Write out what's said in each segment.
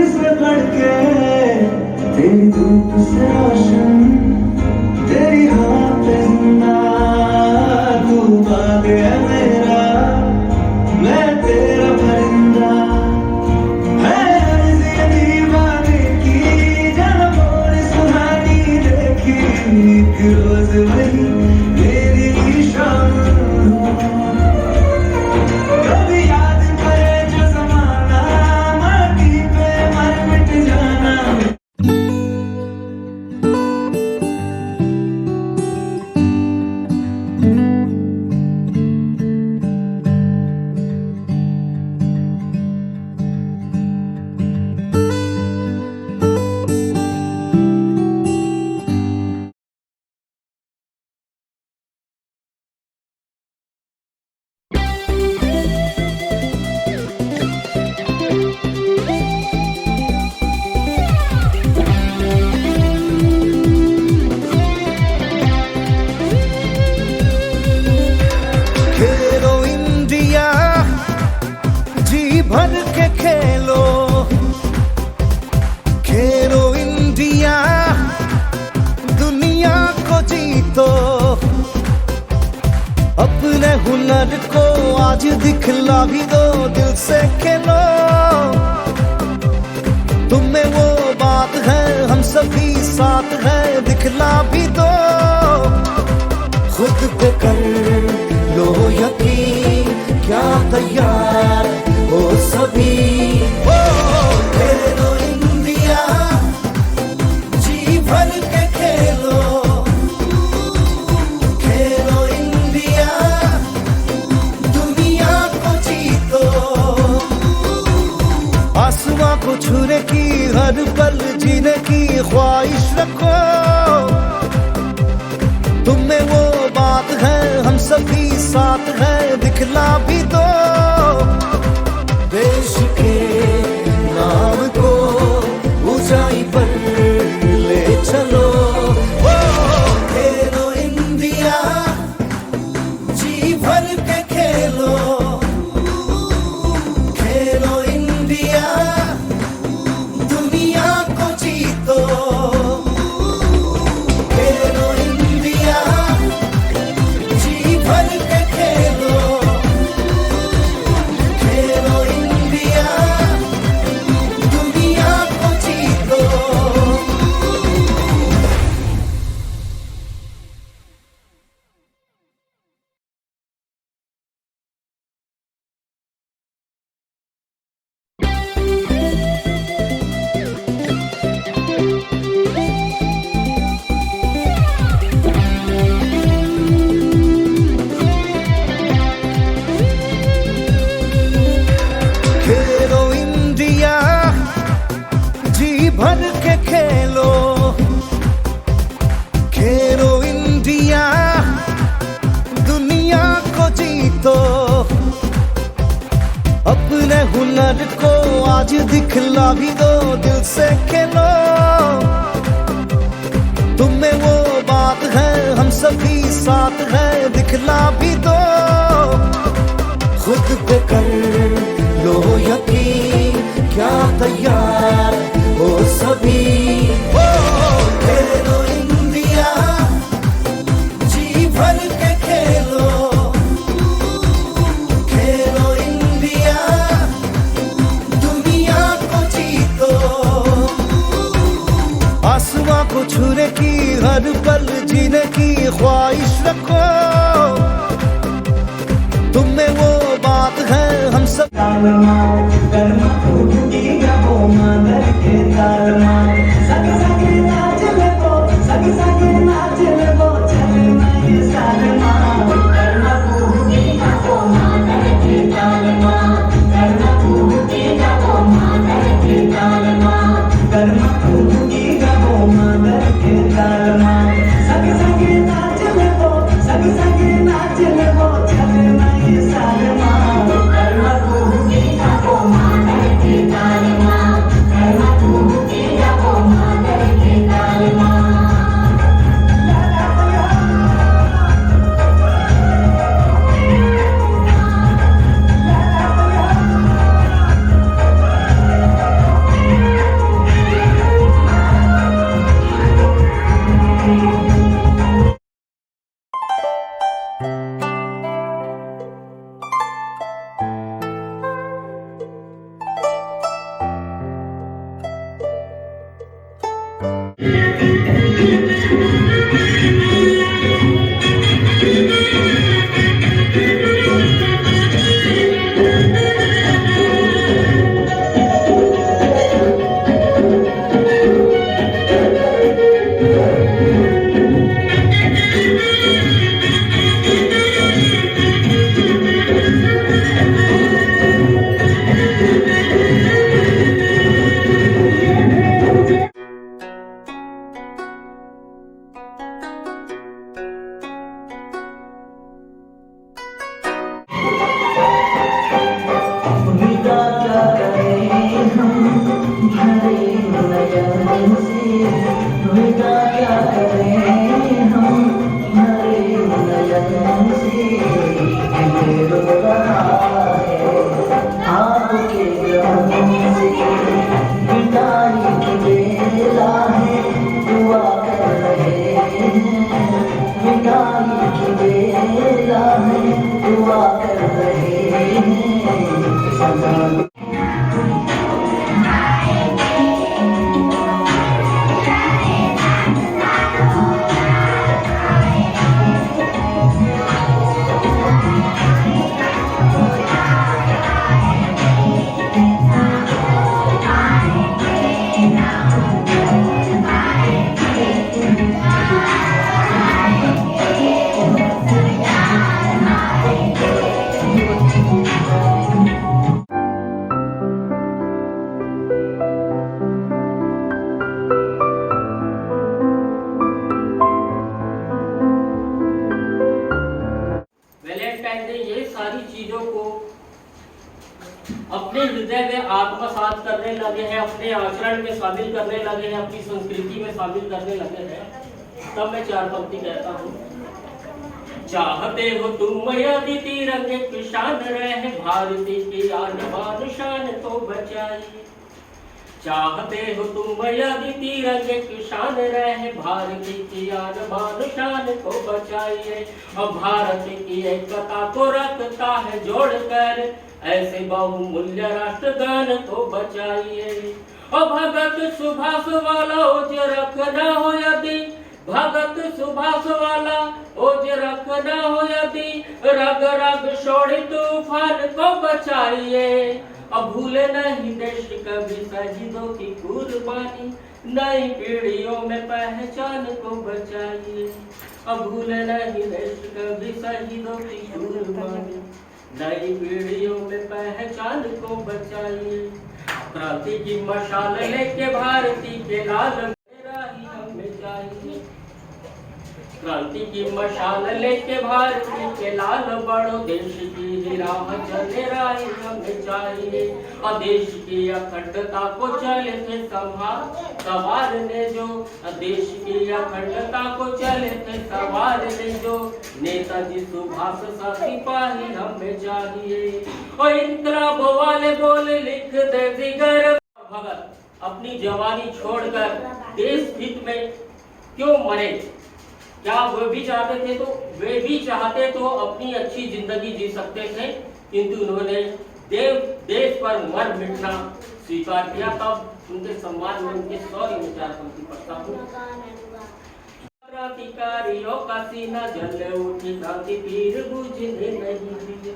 से बढ़ के तेरी धूप से रोशन, तेरी हवा पे जिंदा, तू बाग है मेरा, मैं तेरा परिंदा। है अर्ज़ ये दीवाने की, जरा बोल सुहानी देखी, एक रोज वही मेरी शाम। कभी याद करे जो ज़माना, माटी पे मर मिट जाना। खेलो इंडिया, जी भर के खेलो। खेलो इंडिया, दुनिया को जीतो। अपने हुनर को आज दिखला भी दो, दिल से खेलो। तुम्हें वो बात है, हम सभी साथ हैं, दिखला भी दो। खुद पे कर लो यकीन, क्या तैयार हो सभी। ओ खेलो इंडिया, जी भर के खेलो। खेलो इंडिया, दुनिया को जीतो। आसमां को छूने की, हर पल जीने की ख्वाहिश रखो। तुम्हें वो बात है, हम सभी साथ हैं, दिखला भी दो। देश के नाम को ऊंचाई पर ले चलो। ओ खेलो इंडिया, जी भर के खेलो। खेलो इंडिया, दुनिया को जीतो। खेलो इंडिया, जी भर के खेलो। खेलो इंडिया, दुनिया को जीतो। खेलो इंडिया, जी भर के खेलो। खेलो इंडिया, दुनिया को जीतो। अपने हुनर को आज दिखला भी दो, दिल से खेलो। तुम्हें वो बात है, हम सभी साथ हैं, दिखला भी दो। खुद पे कर लो यकीन, क्या तैयार हो सभी। ओ खेलो इंडिया, जी भर के खेलो। खेलो इंडिया, दुनिया को जीतो। आसमां को छूने की, हर पल जीने की ख्वाहिश रखो। तुम्हें वो बात है, हम सब तालमा कर्मा फूटीगा वो मांदर के तालमा। सगे सगे नाच ले वो, सगे सगे नाच ले वो, चलना ये सालमा। कर्मा फूटीगा वो मांदर के तालमा। कर्मा फूटीगा वो मांदर के तालमा। कर्मा फूटीगा वो मांदर के तालमा। सगे सगे नाच ले वो, सगे सगे नाच ले वो, चलना ये सालमा। कर्मा फूटीगा वो मांदर के तालमा। विदा क्या करें हम भरे नयन से, विदा क्या करें हम भरे नयन से। दिल रो रहा है आपके गम से, विदाई की बेला है दुआ कर रहे हैं, विदाई की बेला है दुआ कर रहे हैं। सदा वैलेंटाइन डे ये सारी चीजों को अपने हृदय में आत्मसात करने लगे हैं, अपने आचरण में शामिल करने लगे हैं, अपनी संस्कृति में शामिल करने लगे हैं। तब मैं चार पंक्ति कहता हूँ। चाहते हो तुम यदि तिरंगे की शान रहे, भारती की आन बान शान को बचाइए। चाहते हो तुम यदि तिरंगे की शान रहे, भारती की आन बान शान को बचाइए। और भारत की एकता को रखता है जोड़कर, ऐसे बहुमूल्य राष्ट्रगान को बचाइए। और भगत सुभाष वाला ओज रखना हो यदि, भगत सुभाष वाला ओज रखना हो यदि, रग रग छोड़ तूफान को बचाइए। अब भूले नहीं देश कभी शहीदों की कुर्बानी, नई पीढ़ियों में पहचान को बचाइए। अब भूले नहीं देश कभी शहीदों की कुर्बानी, नई पीढ़ियों में पहचान को बचाइए। क्रांति की मशाल लेके भारती के लाल मेरा ही हमें चाहिए। क्रांति की मशाल लेके भारती के लाल बढ़ो, देश की राह चले राही हमें चाहिए। और देश की अखंडता को चले थे संवारने जो, देश की अखंडता को चले थे संवारने जो, नेताजी सुभाष सा सिपाही हमें चाहिए। और इनकलाब वाले बोले लिख दे जिगर, भगत अपनी जवानी छोड़कर देश हित में क्यों मरे? क्या वे भी चाहते थे? तो वे भी चाहते तो अपनी अच्छी जिंदगी जी सकते थे, किंतु उन्होंने देश पर मर मिटना स्वीकार किया। तब उनके सम्मान में उनके सौर्य विचार पंक्ति पढ़ता हूँ। क्रांतिकारियों का सीना जल उठी, क्रांति पीर बुझने नहीं दिया।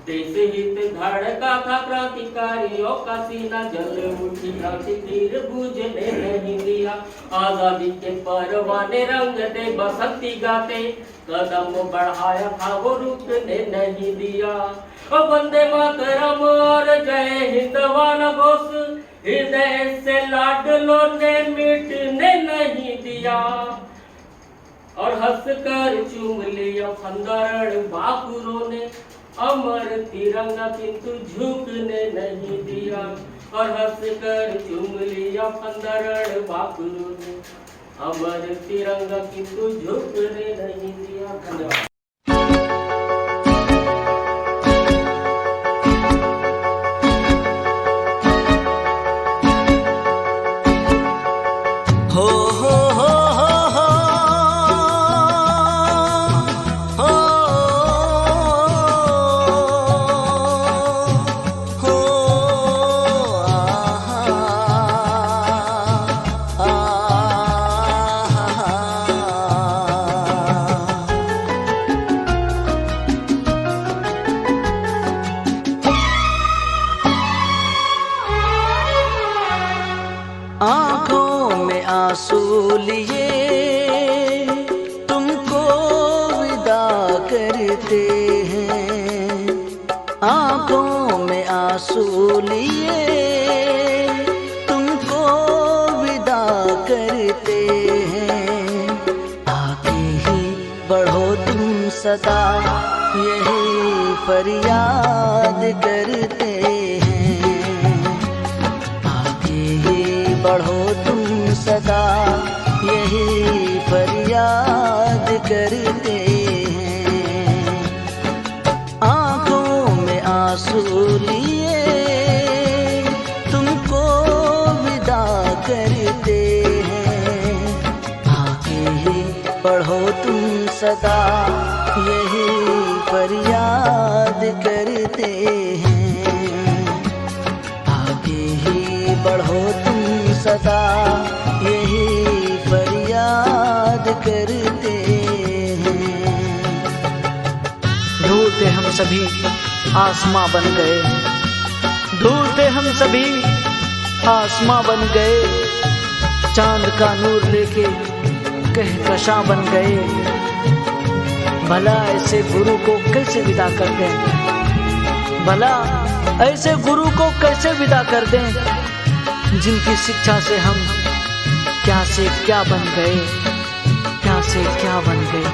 देश हित धड़का था क्रांतिकारियों का सीना जल उठी, क्रांति पीर बुझने नहीं दिया। आजादी के परवाने रंगते बसंती गाते, कदम बढ़ाया था वो रुकने नहीं दिया। वंदे मातरम और जय हिंद वाला घोष, हृदय से लाडलों ने मिटने नहीं दिया। और हंसकर चूम लिया खंडहर बाकुरों ने, अमर तिरंगा किंतु झुकने नहीं दिया। और हंसकर चूम लिया खंडहर बाकुरों ने, अमर तिरंगा किंतु झुकने नहीं दिया। धन्यवाद। आंसू लिए तुमको विदा करते हैं, आंखों में आंसू लिए तुमको विदा करते हैं। आगे ही बढ़ो तुम सदा यही फरियाद करते हैं, आगे ही बढ़ो तुम सदा यही फरियाद करते हैं। आंखों में आंसू लिए तुमको विदा करते हैं, आगे ही बढ़ो तुम सदा यही फरियाद करते हैं, आगे ही बढ़ो तुम सदा यही फरियाद करते हैं। धूल थे हम सभी आसमां बन गए, धूल थे हम सभी आसमां बन गए, चांद का नूर लेके कहकशां बन गए। भला ऐसे गुरु को कैसे विदा कर दें, भला ऐसे गुरु को कैसे विदा कर दें, जिनकी शिक्षा से हम क्या से क्या बन गए, क्या से क्या बन गए।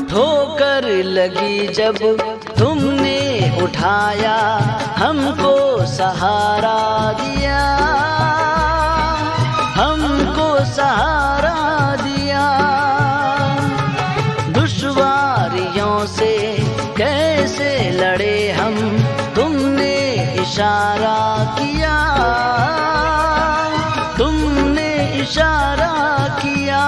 ठोकर लगी जब तुमने उठाया, हमको सहारा दिया, हमको सहारा दिया। दुश्वारियों से कैसे लड़े हम, तुमने इशारा किया, तुमने इशारा किया।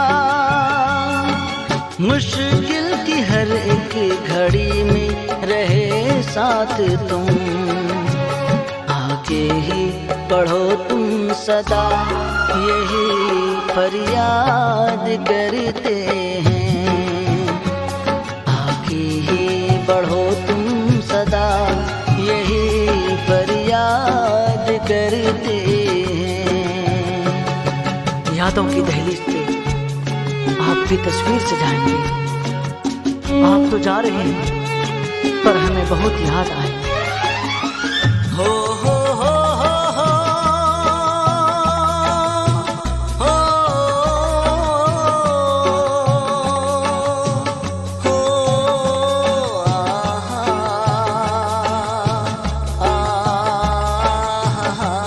मुश्किल की हर एक घड़ी में रहे साथ तुम, आगे ही बढ़ो तुम सदा यही फरियाद करते हैं, आगे ही बढ़ो तुम सदा यही फरियाद करते हैं। यादों की दहलीज पे आपकी तस्वीर सजाएंगे, आप तो जा रहे हैं पर हमें बहुत याद आए। हो हो हो हो हो हो हो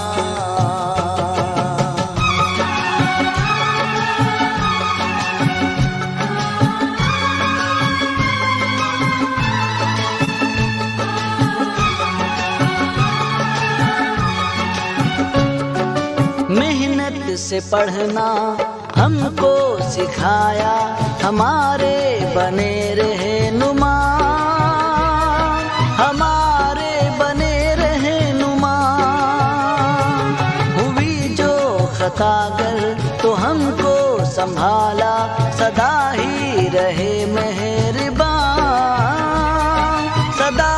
मेहनत से पढ़ना हमको सिखाया, हमारे बने रहनुमा, हमारे बने रहनुमा। हुई जो खतागर तो हमको संभाला, सदा ही रहे मेहरबान, सदा